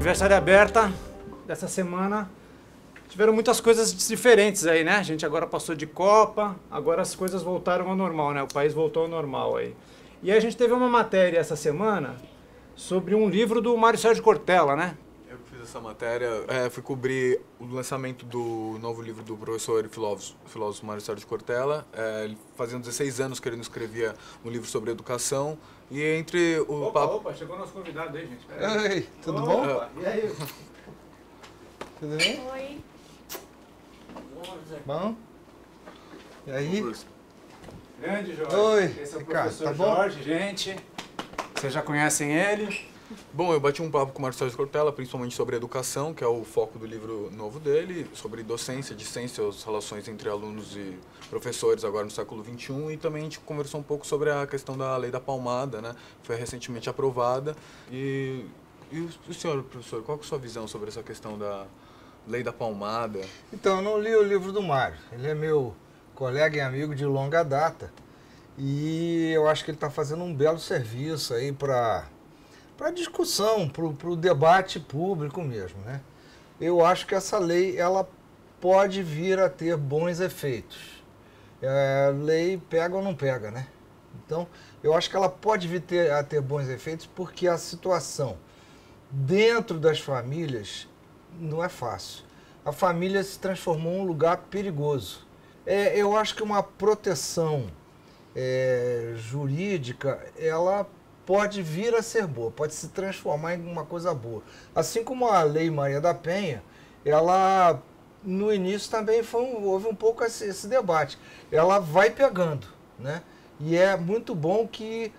Aniversário aberta dessa semana. Tiveram muitas coisas diferentes aí, né? A gente agora passou de Copa, agora as coisas voltaram ao normal, né? O país voltou ao normal aí. E aí a gente teve uma matéria essa semana sobre um livro do Mário Sérgio Cortella, né? Eu fiz essa matéria, fui cobrir o lançamento do novo livro do professor e filósofo Mário Sérgio Cortella. Ele fazia 16 anos que ele não escrevia um livro sobre educação. E entre o Opa, chegou nosso convidado aí, gente. Oi, tudo bom? E aí? Tudo bem? Oi. Bom? E aí? Grande Jorge. Oi, Esse é o Ricardo, professor tá bom? Jorge, gente. Vocês já conhecem ele? Bom, eu bati um papo com o Mário Sérgio Cortella, principalmente sobre educação, que é o foco do livro novo dele, sobre docência, discência, as relações entre alunos e professores agora no século XXI, e também a gente conversou um pouco sobre a questão da lei da palmada, né? Foi recentemente aprovada. E o senhor, professor, qual que é a sua visão sobre essa questão da lei da palmada? Então, eu não li o livro do Mário. Ele é meu colega e amigo de longa data. E eu acho que ele está fazendo um belo serviço aí para discussão, para o debate público mesmo, né? Eu acho que essa lei ela pode vir a ter bons efeitos. Lei pega ou não pega, né? Então, eu acho que ela pode vir a ter bons efeitos porque a situação dentro das famílias não é fácil. A família se transformou em um lugar perigoso. Eu acho que uma proteção jurídica, ela pode vir a ser boa, pode se transformar em uma coisa boa. Assim como a Lei Maria da Penha, ela no início também houve um pouco esse debate. Ela vai pegando, né? E é muito bom que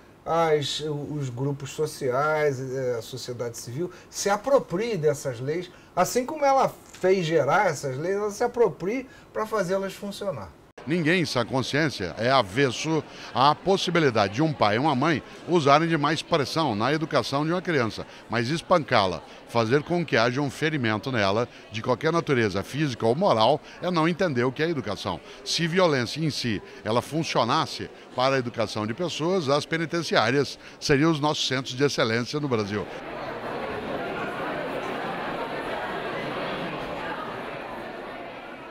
os grupos sociais, a sociedade civil, se apropriem dessas leis, assim como ela fez gerar essas leis, ela se aproprie para fazê-las funcionar. Ninguém em sã consciência é avesso à possibilidade de um pai e uma mãe usarem de mais pressão na educação de uma criança, mas espancá-la, fazer com que haja um ferimento nela, de qualquer natureza física ou moral, é não entender o que é educação. Se violência em si ela funcionasse para a educação de pessoas, as penitenciárias seriam os nossos centros de excelência no Brasil.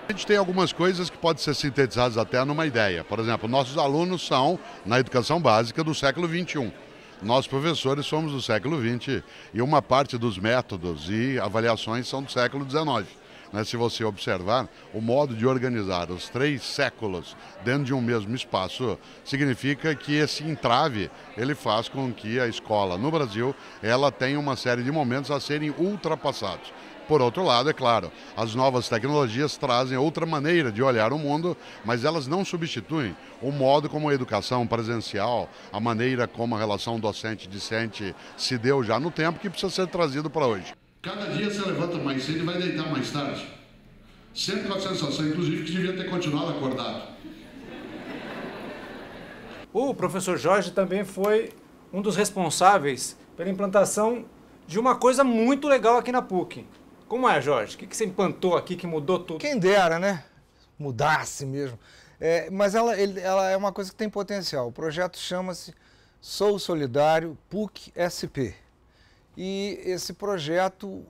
A gente tem algumas coisas que podem ser sintetizadas até numa ideia. Por exemplo, nossos alunos são, na educação básica, do século XXI. Nós, professores, somos do século XX e uma parte dos métodos e avaliações são do século XIX. Se você observar, o modo de organizar os 3 séculos dentro de um mesmo espaço significa que esse entrave ele faz com que a escola no Brasil ela tenha uma série de momentos a serem ultrapassados. Por outro lado, é claro, as novas tecnologias trazem outra maneira de olhar o mundo, mas elas não substituem o modo como a educação presencial, a maneira como a relação docente-discente se deu já no tempo, que precisa ser trazido para hoje. Cada dia você levanta mais cedo e vai deitar mais tarde. Sempre com a sensação, inclusive, que devia ter continuado acordado. O professor Jorge também foi um dos responsáveis pela implantação de uma coisa muito legal aqui na PUC. Como é, Jorge? O que você implantou aqui que mudou tudo? Quem dera, né? Mudasse mesmo. Mas ela é uma coisa que tem potencial. O projeto chama-se Sou Solidário PUC-SP. E esse projeto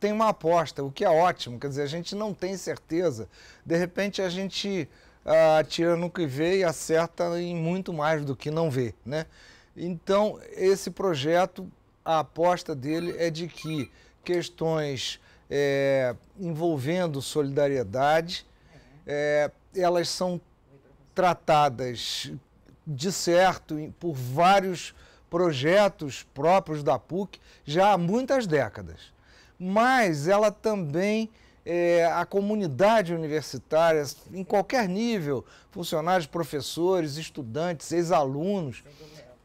tem uma aposta, o que é ótimo. Quer dizer, a gente não tem certeza. De repente, a gente atira no que vê e acerta em muito mais do que não vê, né? Então, esse projeto, a aposta dele é de que questões envolvendo solidariedade, elas são tratadas de certo por vários projetos próprios da PUC já há muitas décadas. Mas ela também, a comunidade universitária, em qualquer nível, funcionários, professores, estudantes, ex-alunos,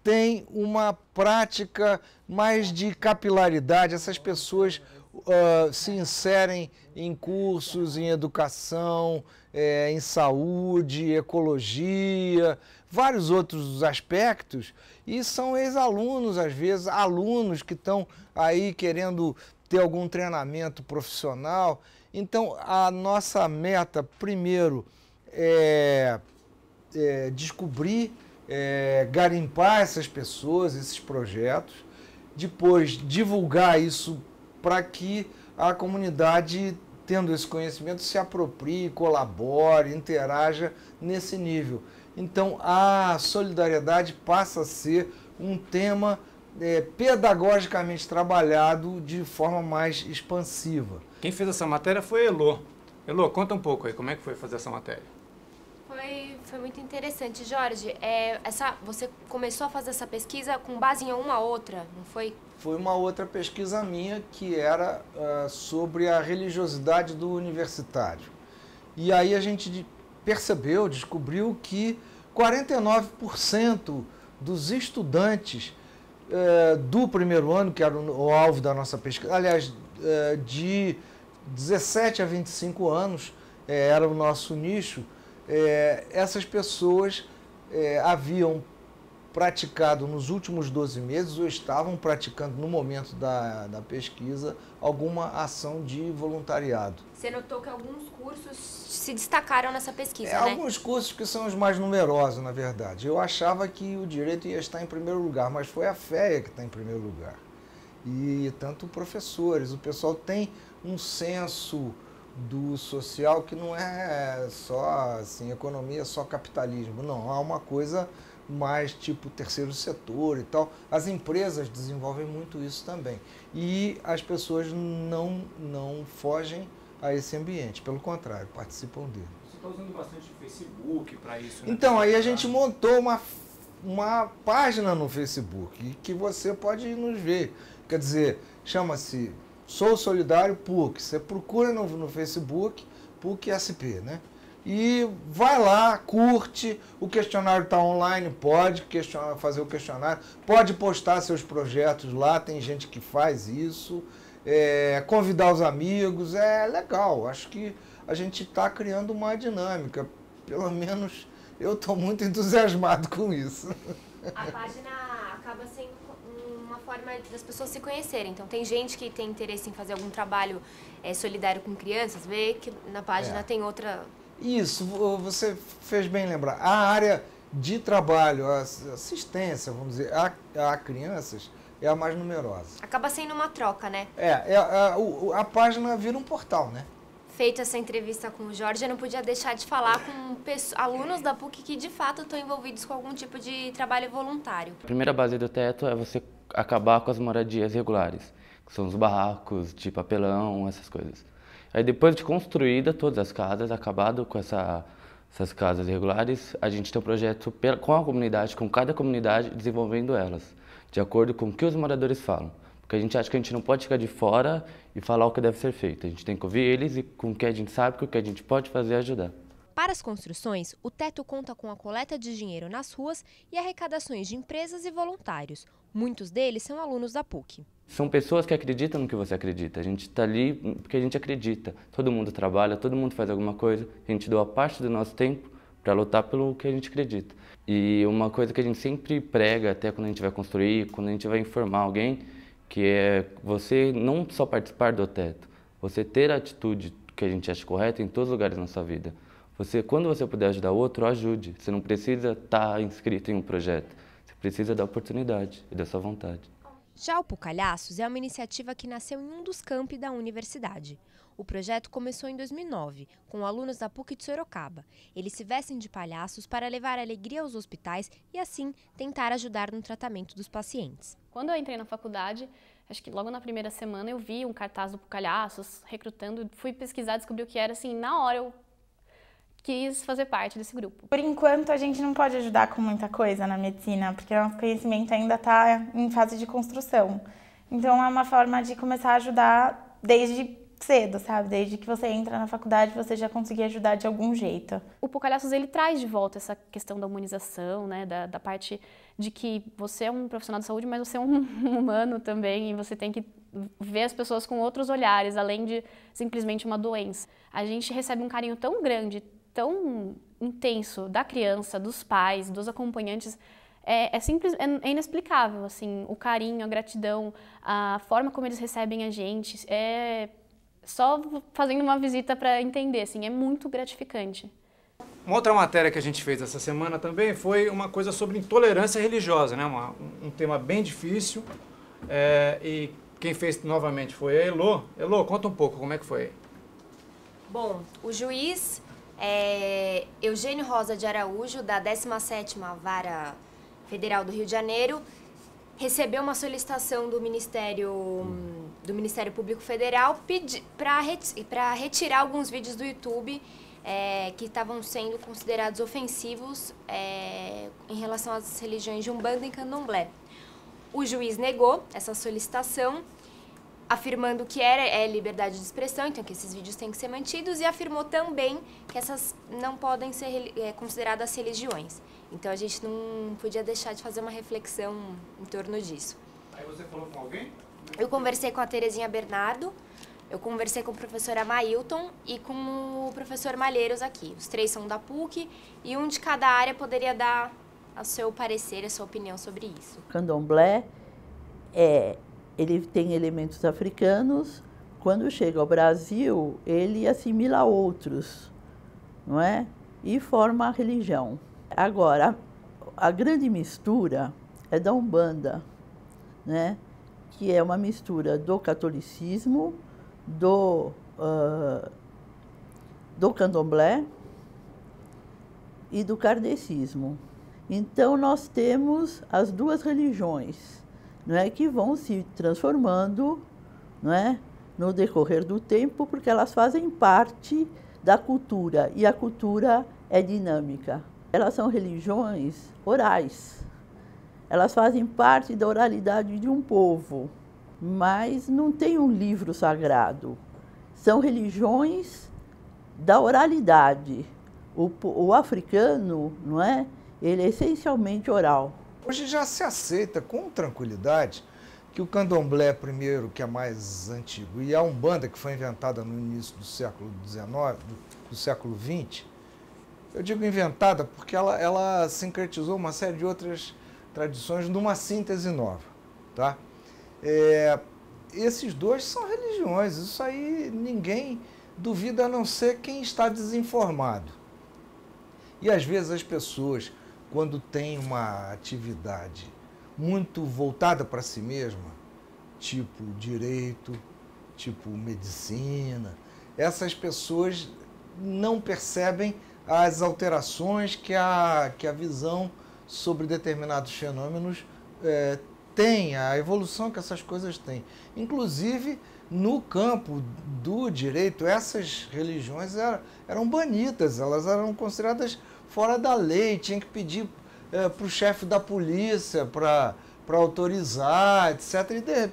tem uma prática mais de capilaridade. Essas pessoas se inserem em cursos, em educação, em saúde, ecologia, vários outros aspectos, e são ex-alunos, às vezes, alunos que estão aí querendo ter algum treinamento profissional. Então, a nossa meta, primeiro, é descobrir, garimpar essas pessoas, esses projetos, depois divulgar isso para que a comunidade, tendo esse conhecimento, se aproprie, colabore, interaja nesse nível. Então, a solidariedade passa a ser um tema pedagogicamente trabalhado de forma mais expansiva. Quem fez essa matéria foi a Elô. Elô, conta um pouco aí, como é que foi fazer essa matéria? Foi muito interessante. Jorge, você começou a fazer essa pesquisa com base em uma outra, não foi? Foi uma outra pesquisa minha que era sobre a religiosidade do universitário. E aí a gente descobriu que 49% dos estudantes do primeiro ano, que era o alvo da nossa pesquisa, aliás, de 17 a 25 anos, era o nosso nicho, essas pessoas haviam praticado nos últimos 12 meses ou estavam praticando no momento da pesquisa alguma ação de voluntariado. Você notou que alguns cursos se destacaram nessa pesquisa, né? Alguns cursos que são os mais numerosos, na verdade. Eu achava que o direito ia estar em primeiro lugar, mas foi a FEA que está em primeiro lugar. E tanto professores, o pessoal tem um senso do social que não é só assim, economia, só capitalismo. Não, há uma coisa mais tipo terceiro setor e tal. As empresas desenvolvem muito isso também. E as pessoas não fogem a esse ambiente, pelo contrário, participam dele. Você está usando bastante o Facebook para isso, né? Então, aí a gente montou uma página no Facebook que você pode nos ver. Quer dizer, chama-se Sou Solidário PUC. Você procura no Facebook, PUC SP, né? E vai lá, curte, o questionário está online, pode fazer o questionário, pode postar seus projetos lá, tem gente que faz isso, convidar os amigos, é legal. Acho que a gente está criando uma dinâmica, pelo menos eu estou muito entusiasmado com isso. A página acaba sendo uma forma das pessoas se conhecerem. Então, tem gente que tem interesse em fazer algum trabalho solidário com crianças, vê que na página tem outra... Isso, você fez bem lembrar. A área de trabalho, a assistência, vamos dizer, a crianças é a mais numerosa. Acaba sendo uma troca, né? A página vira um portal, né? Feita essa entrevista com o Jorge, eu não podia deixar de falar com alunos da PUC que de fato estão envolvidos com algum tipo de trabalho voluntário. A primeira base do teto é você acabar com as moradias regulares, que são os barracos de papelão, essas coisas. Aí depois de construída todas as casas, acabado com essas casas irregulares, a gente tem um projeto com a comunidade, com cada comunidade, desenvolvendo elas, de acordo com o que os moradores falam. Porque a gente acha que a gente não pode ficar de fora e falar o que deve ser feito. A gente tem que ouvir eles e com o que a gente sabe, com o que a gente pode fazer, ajudar. Para as construções, o teto conta com a coleta de dinheiro nas ruas e arrecadações de empresas e voluntários. Muitos deles são alunos da PUC. São pessoas que acreditam no que você acredita. A gente está ali porque a gente acredita. Todo mundo trabalha, todo mundo faz alguma coisa. A gente doa parte do nosso tempo para lutar pelo que a gente acredita. E uma coisa que a gente sempre prega, até quando a gente vai construir, quando a gente vai informar alguém, que é você não só participar do teto, você ter a atitude que a gente acha correta em todos os lugares na sua vida. Quando você puder ajudar o outro, ajude. Você não precisa estar inscrito em um projeto. Você precisa da oportunidade e da sua vontade. Já o Pucalhaços é uma iniciativa que nasceu em um dos campi da universidade. O projeto começou em 2009, com alunos da PUC de Sorocaba. Eles se vestem de palhaços para levar alegria aos hospitais e, assim, tentar ajudar no tratamento dos pacientes. Quando eu entrei na faculdade, acho que logo na primeira semana eu vi um cartaz do Pucalhaços recrutando, fui pesquisar, descobri o que era, assim, na hora eu quis fazer parte desse grupo. Por enquanto, a gente não pode ajudar com muita coisa na medicina, porque o nosso conhecimento ainda está em fase de construção. Então, é uma forma de começar a ajudar desde cedo, sabe? Desde que você entra na faculdade, você já conseguir ajudar de algum jeito. O Pucalhaços, ele traz de volta essa questão da humanização, né? Da parte de que você é um profissional de saúde, mas você é um humano também, e você tem que ver as pessoas com outros olhares, além de simplesmente uma doença. A gente recebe um carinho tão grande, tão intenso da criança, dos pais, dos acompanhantes, é inexplicável, assim, o carinho, a gratidão, a forma como eles recebem a gente, só fazendo uma visita para entender, assim, é muito gratificante. Uma outra matéria que a gente fez essa semana também foi uma coisa sobre intolerância religiosa, né? Um tema bem difícil e quem fez novamente foi a Elô. Elô, conta um pouco como é que foi. Bom, o juiz Eugênio Rosa de Araújo, da 17ª Vara Federal do Rio de Janeiro, recebeu uma solicitação do Ministério Público Federal para retirar alguns vídeos do YouTube que estavam sendo considerados ofensivos em relação às religiões de Umbanda e Candomblé. O juiz negou essa solicitação, afirmando que é liberdade de expressão, então que esses vídeos têm que ser mantidos, e afirmou também que essas não podem ser consideradas religiões. Então a gente não podia deixar de fazer uma reflexão em torno disso. Aí você falou com alguém? Eu conversei com a Terezinha Bernardo, eu conversei com o professor Amailton e com o professor Malheiros aqui. Os 3 são da PUC e um de cada área poderia dar o seu parecer, a sua opinião sobre isso. O candomblé ele tem elementos africanos. Quando chega ao Brasil, ele assimila outros, não é? E forma a religião. Agora, a grande mistura é da Umbanda, né? Que é uma mistura do catolicismo, do candomblé e do kardecismo. Então, nós temos as duas religiões, não é, que vão se transformando, não é, no decorrer do tempo, porque elas fazem parte da cultura, e a cultura é dinâmica. Elas são religiões orais, elas fazem parte da oralidade de um povo, mas não tem um livro sagrado. São religiões da oralidade. O africano, não é? Ele é essencialmente oral. Hoje já se aceita com tranquilidade que o candomblé, primeiro, que é mais antigo, e a Umbanda, que foi inventada no início do século XIX, do século XX, eu digo inventada porque ela sincretizou uma série de outras tradições numa síntese nova, tá? Esses dois são religiões, isso aí ninguém duvida, a não ser quem está desinformado. E às vezes as pessoas, quando têm uma atividade muito voltada para si mesma, tipo direito, tipo medicina, essas pessoas não percebem as alterações que a visão sobre determinados fenômenos tem, a evolução que essas coisas têm. Inclusive, no campo do direito, essas religiões eram banidas, elas eram consideradas fora da lei, tinha que pedir para o chefe da polícia para autorizar, etc.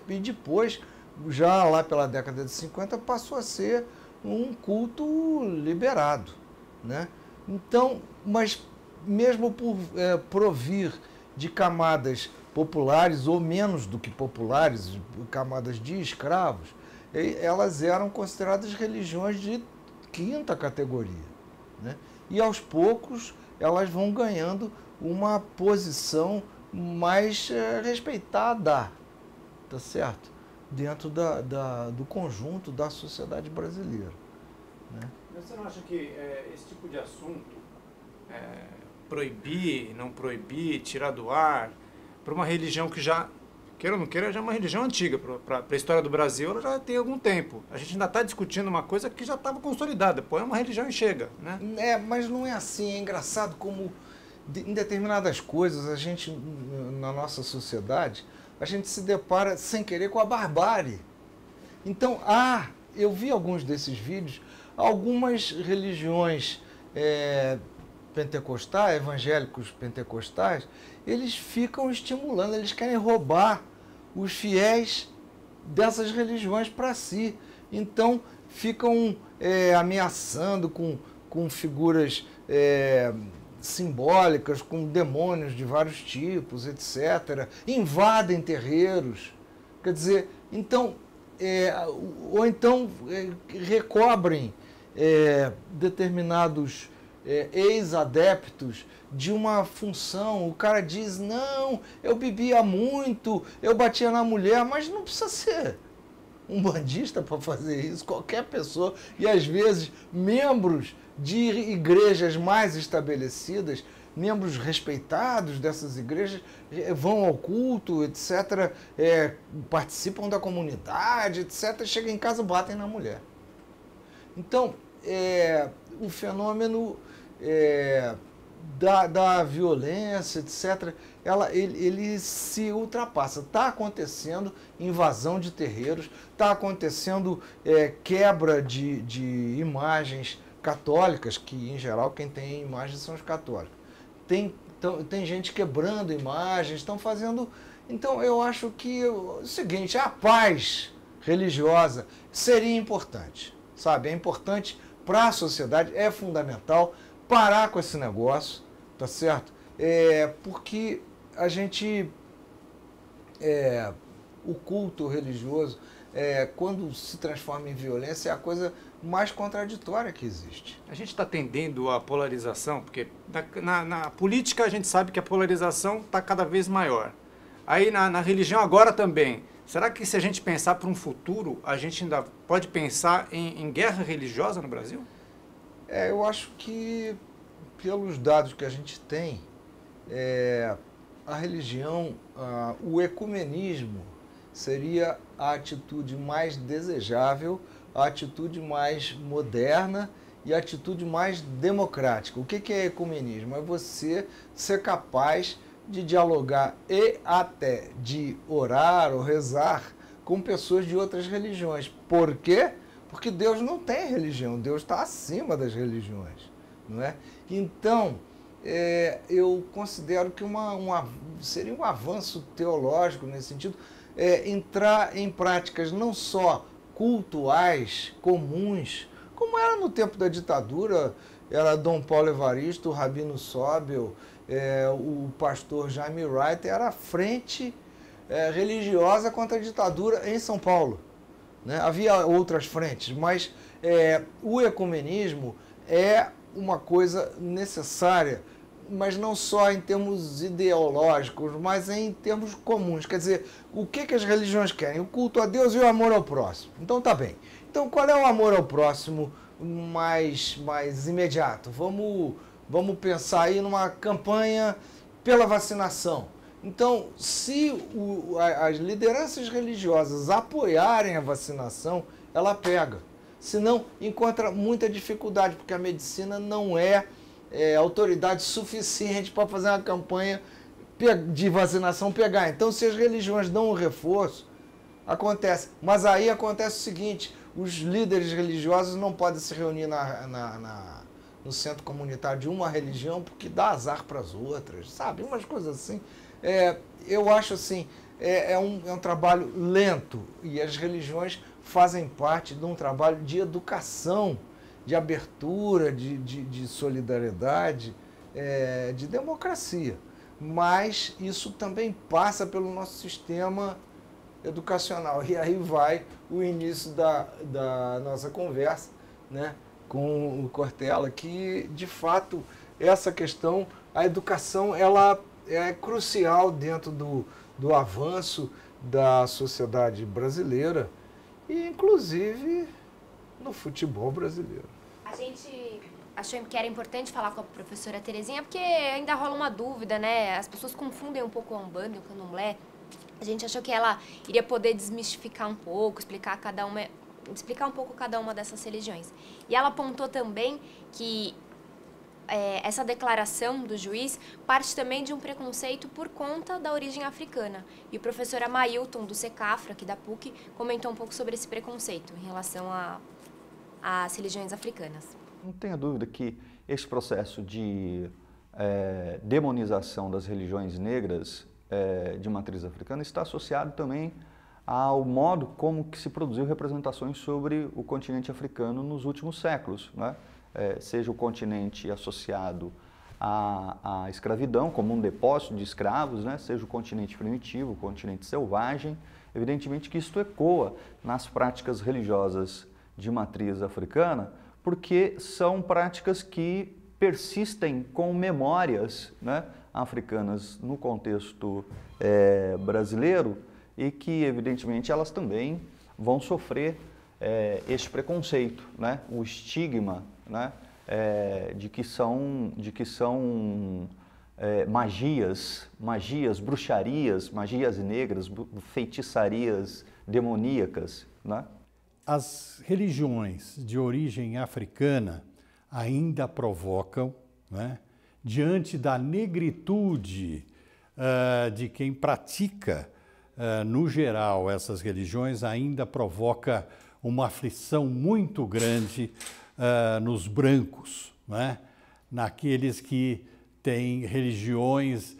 E depois, já lá pela década de 50, passou a ser um culto liberado, né? Então, mas mesmo por provir de camadas populares, ou menos do que populares, camadas de escravos, elas eram consideradas religiões de 5ª categoria, né? E aos poucos elas vão ganhando uma posição mais respeitada, tá certo? Dentro do conjunto da sociedade brasileira, né? Você não acha que esse tipo de assunto, proibir, não proibir, tirar do ar, para uma religião que já, queira ou não queira, já é uma religião antiga, para a história do Brasil, ela já tem algum tempo. A gente ainda está discutindo uma coisa que já estava consolidada, põe uma religião e chega, né? Mas não é assim, é engraçado como em determinadas coisas a gente, na nossa sociedade, a gente se depara sem querer com a barbárie. Então, eu vi alguns desses vídeos, algumas religiões pentecostais, evangélicos pentecostais, eles ficam estimulando, eles querem roubar os fiéis dessas religiões para si. Então, ficam ameaçando com figuras simbólicas, com demônios de vários tipos, etc. Invadem terreiros. Quer dizer, então, ou então recobrem determinados ex-adeptos de uma função. O cara diz, não, eu bebia muito, eu batia na mulher, mas não precisa ser um bandista para fazer isso, qualquer pessoa. E às vezes membros de igrejas mais estabelecidas membros respeitados dessas igrejas vão ao culto, etc., participam da comunidade, etc., chegam em casa e batem na mulher. Então, o fenômeno da violência, etc., ele se ultrapassa. Está acontecendo invasão de terreiros, está acontecendo quebra de imagens católicas, que em geral quem tem imagens são os católicos. Tem gente quebrando imagens, estão fazendo... Então eu acho que o seguinte, a paz religiosa seria importante, sabe? É importante para a sociedade, é fundamental parar com esse negócio, tá certo? Porque a gente... o culto religioso, quando se transforma em violência, é a coisa mais contraditória que existe. A gente está tendendo à polarização, porque na política a gente sabe que a polarização está cada vez maior. Aí na religião agora também. Será que se a gente pensar para um futuro, a gente ainda pode pensar em guerra religiosa no Brasil? Eu acho que, pelos dados que a gente tem, a religião, o ecumenismo seria a atitude mais desejável, a atitude mais moderna e a atitude mais democrática. O que é ecumenismo? É você ser capaz de dialogar e até de orar ou rezar com pessoas de outras religiões. Por quê? Porque Deus não tem religião, Deus está acima das religiões, não é? Então, eu considero que seria um avanço teológico nesse sentido, entrar em práticas não só cultuais, comuns, como era no tempo da ditadura, era Dom Paulo Evaristo, o Rabino Sobel, o pastor Jaime Wright, era a frente religiosa contra a ditadura em São Paulo, né? Havia outras frentes, mas o ecumenismo é uma coisa necessária, mas não só em termos ideológicos, mas em termos comuns. Quer dizer, o que as religiões querem? O culto a Deus e o amor ao próximo. Então tá bem. Então qual é o amor ao próximo mais imediato? Vamos pensar aí numa campanha pela vacinação. Então, se as lideranças religiosas apoiarem a vacinação, ela pega. Senão, encontra muita dificuldade, porque a medicina não é autoridade suficiente para fazer uma campanha de vacinação pegar. Então, se as religiões dão um reforço, acontece. Mas aí acontece o seguinte, os líderes religiosos não podem se reunir no centro comunitário de uma religião porque dá azar para as outras, sabe? Umas coisas assim. Eu acho assim, é um trabalho lento e as religiões fazem parte de um trabalho de educação, de abertura, de solidariedade, de democracia. Mas isso também passa pelo nosso sistema educacional. E aí vai o início da nossa conversa, né, com o Cortella, que, de fato, essa questão, a educação, ela é crucial dentro do avanço da sociedade brasileira e, inclusive, no futebol brasileiro. A gente achou que era importante falar com a professora Terezinha, porque ainda rola uma dúvida, né? As pessoas confundem um pouco a Umbanda e o Candomblé. A gente achou que ela iria poder desmistificar um pouco, explicar um pouco cada uma dessas religiões. E ela apontou também que essa declaração do juiz parte também de um preconceito por conta da origem africana. E o professor Amailton, do Secafra, aqui da PUC, comentou um pouco sobre esse preconceito em relação às religiões africanas. Não tenha dúvida que esse processo de demonização das religiões negras de matriz africana está associado também ao modo como que se produziu representações sobre o continente africano nos últimos séculos, né? Seja o continente associado à escravidão, como um depósito de escravos, né? Seja o continente primitivo, o continente selvagem. Evidentemente que isto ecoa nas práticas religiosas de matriz africana, porque são práticas que persistem com memórias, né, africanas no contexto brasileiro e que, evidentemente, elas também vão sofrer este preconceito, né, o estigma, né, de que são magias, bruxarias, magias negras, feitiçarias demoníacas, né? As religiões de origem africana ainda provocam, né, diante da negritude de quem pratica, no geral, essas religiões, ainda provoca uma aflição muito grande nos brancos, né, naqueles que têm religiões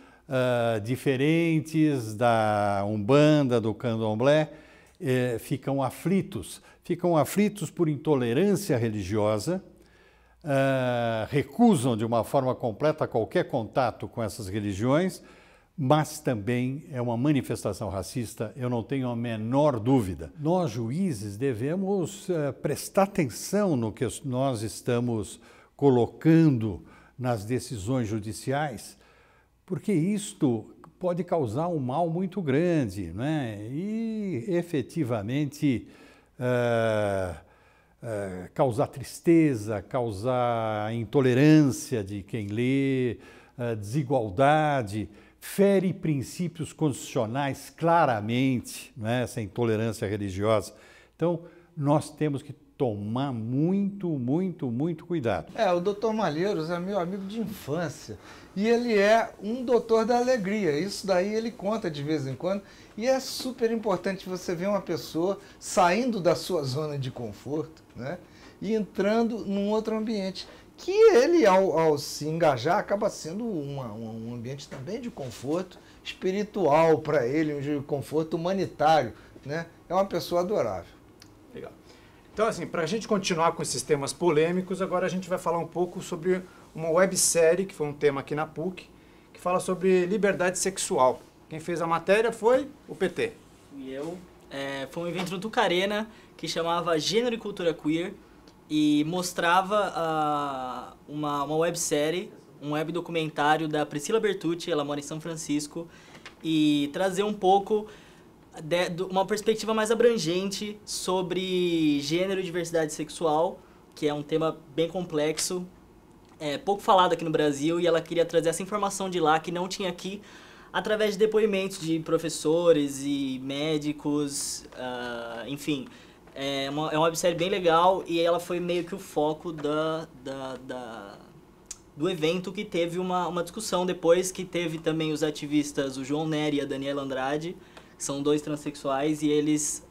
diferentes da Umbanda, do Candomblé, ficam aflitos por intolerância religiosa, recusam de uma forma completa qualquer contato com essas religiões, mas também é uma manifestação racista, eu não tenho a menor dúvida. Nós, juízes, devemos prestar atenção no que nós estamos colocando nas decisões judiciais, porque isto pode causar um mal muito grande, né? E efetivamente causar tristeza, causar intolerância de quem lê, desigualdade, fere princípios constitucionais claramente, né? Essa intolerância religiosa. Então, nós temos que tomar muito cuidado. O doutor Malheiros é meu amigo de infância e ele é um doutor da alegria. Isso daí ele conta de vez em quando e é super importante você ver uma pessoa saindo da sua zona de conforto, né, e entrando num outro ambiente que ele, ao se engajar, acaba sendo um ambiente também de conforto espiritual para ele, um conforto humanitário, né? É uma pessoa adorável. Legal. Então, assim, para a gente continuar com esses temas polêmicos, agora a gente vai falar um pouco sobre uma websérie, que foi um tema aqui na PUC, que fala sobre liberdade sexual. Quem fez a matéria foi o PT. E eu. Foi um evento no Tucarena que chamava Gênero e Cultura Queer e mostrava uma websérie, um web documentário da Priscila Bertucci, ela mora em São Francisco, e trazer um pouco uma perspectiva mais abrangente sobre gênero e diversidade sexual, que é um tema bem complexo, pouco falado aqui no Brasil, e ela queria trazer essa informação de lá que não tinha aqui, através de depoimentos de professores e médicos, enfim. É uma websérie bem legal e ela foi meio que o foco do evento, que teve uma discussão depois, que teve também os ativistas, o João Nery e a Daniela Andrade, são 2 transexuais e eles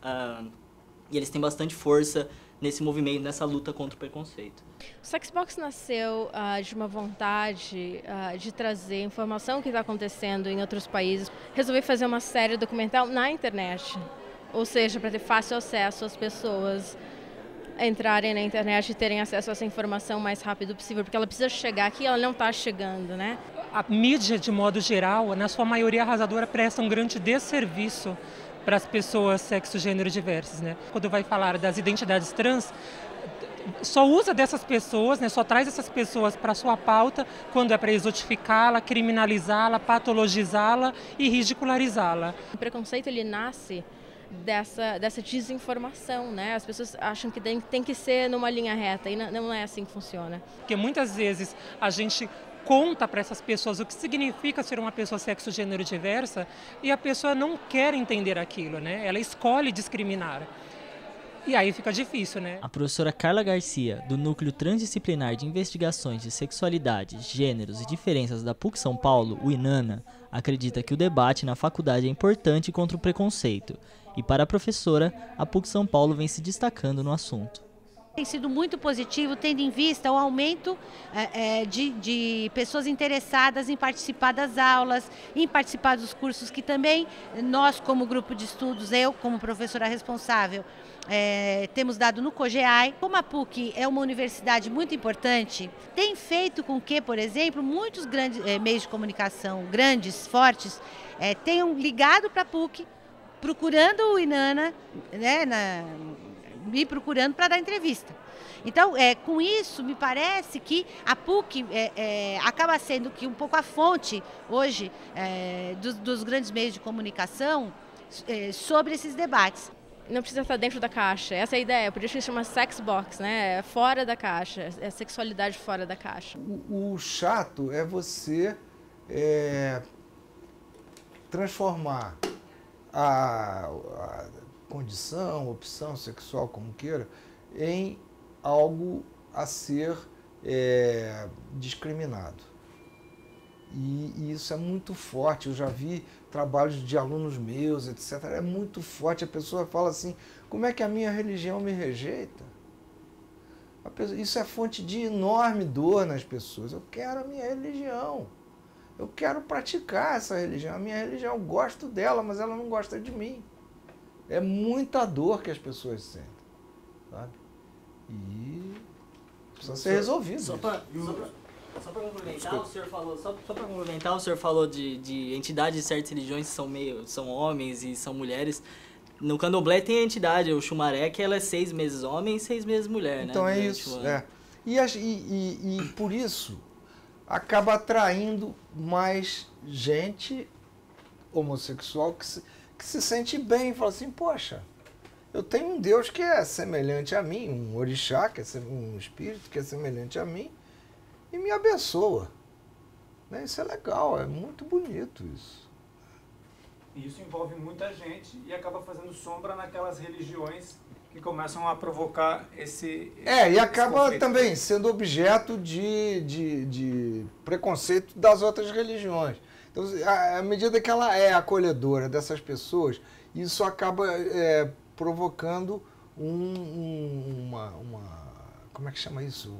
têm bastante força nesse movimento, nessa luta contra o preconceito. O Sexbox nasceu de uma vontade de trazer informação que está acontecendo em outros países. Resolvi fazer uma série documental na internet, ou seja, para ter fácil acesso às pessoas entrarem na internet e terem acesso a essa informação o mais rápido possível, porque ela precisa chegar aqui e ela não está chegando, né? A mídia, de modo geral, na sua maioria arrasadora, presta um grande desserviço para as pessoas sexo, gênero diversas, né? Quando vai falar das identidades trans, só usa dessas pessoas, né? Só traz essas pessoas para a sua pauta quando é para exotificá-la, criminalizá-la, patologizá-la e ridicularizá-la. O preconceito, ele nasce dessa desinformação, né? As pessoas acham que tem que ser numa linha reta e não é assim que funciona. Porque muitas vezes a gente conta para essas pessoas o que significa ser uma pessoa sexo, gênero diversa e a pessoa não quer entender aquilo, né? Ela escolhe discriminar. E aí fica difícil, né? A professora Carla Garcia, do Núcleo Transdisciplinar de Investigações de Sexualidade, Gêneros e Diferenças da PUC São Paulo, o INANA, acredita que o debate na faculdade é importante contra o preconceito. E para a professora, a PUC São Paulo vem se destacando no assunto. Tem sido muito positivo, tendo em vista o aumento de pessoas interessadas em participar das aulas, em participar dos cursos que também nós, como grupo de estudos, eu como professora responsável, temos dado no COGEAI. Como a PUC é uma universidade muito importante, tem feito com que, por exemplo, muitos grandes meios de comunicação, grandes, fortes, tenham ligado para a PUC, procurando o INANA, né, me procurando para dar entrevista. Então, com isso, me parece que a PUC acaba sendo que um pouco a fonte, hoje, dos grandes meios de comunicação sobre esses debates. Não precisa estar dentro da caixa, essa é a ideia, por isso que se chama Sexbox, né? Fora da caixa, é sexualidade fora da caixa. O chato é você transformar a condição, opção sexual, como queira, em algo a ser discriminado. E isso é muito forte. Eu já vi trabalhos de alunos meus, etc. É muito forte. A pessoa fala assim, como é que a minha religião me rejeita? Isso é fonte de enorme dor nas pessoas. Eu quero a minha religião. Eu quero praticar essa religião. A minha religião, eu gosto dela, mas ela não gosta de mim. É muita dor que as pessoas sentem, sabe? E precisa ser resolvido. Só para complementar, o senhor falou de entidades de certas religiões que são homens e são mulheres. No candomblé tem a entidade, o Xumaré, que ela é 6 meses homem e 6 meses mulher, então, né? Então é isso, E por isso acaba atraindo mais gente homossexual que se sente bem, fala assim, poxa, eu tenho um Deus que é semelhante a mim, um orixá, que é um espírito que é semelhante a mim, e me abençoa. Né? Isso é legal, é muito bonito isso. E isso envolve muita gente e acaba fazendo sombra naquelas religiões que começam a provocar esse e acaba também sendo objeto de preconceito das outras religiões. Então, à medida que ela é acolhedora dessas pessoas, isso acaba provocando uma como é que chama isso?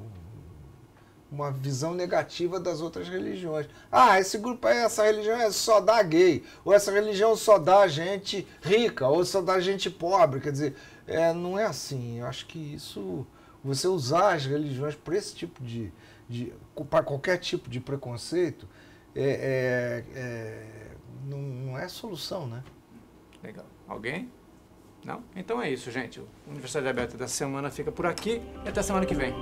Uma visão negativa das outras religiões. Esse grupo aí, essa religião só dá gay, ou essa religião só dá gente rica, ou só dá gente pobre. Quer dizer, não é assim. Eu acho que isso, você usar as religiões para esse tipo para qualquer tipo de preconceito, não é solução, né? Legal. Alguém? Não? Então é isso, gente. O Universidade Aberta da semana fica por aqui e até semana que vem.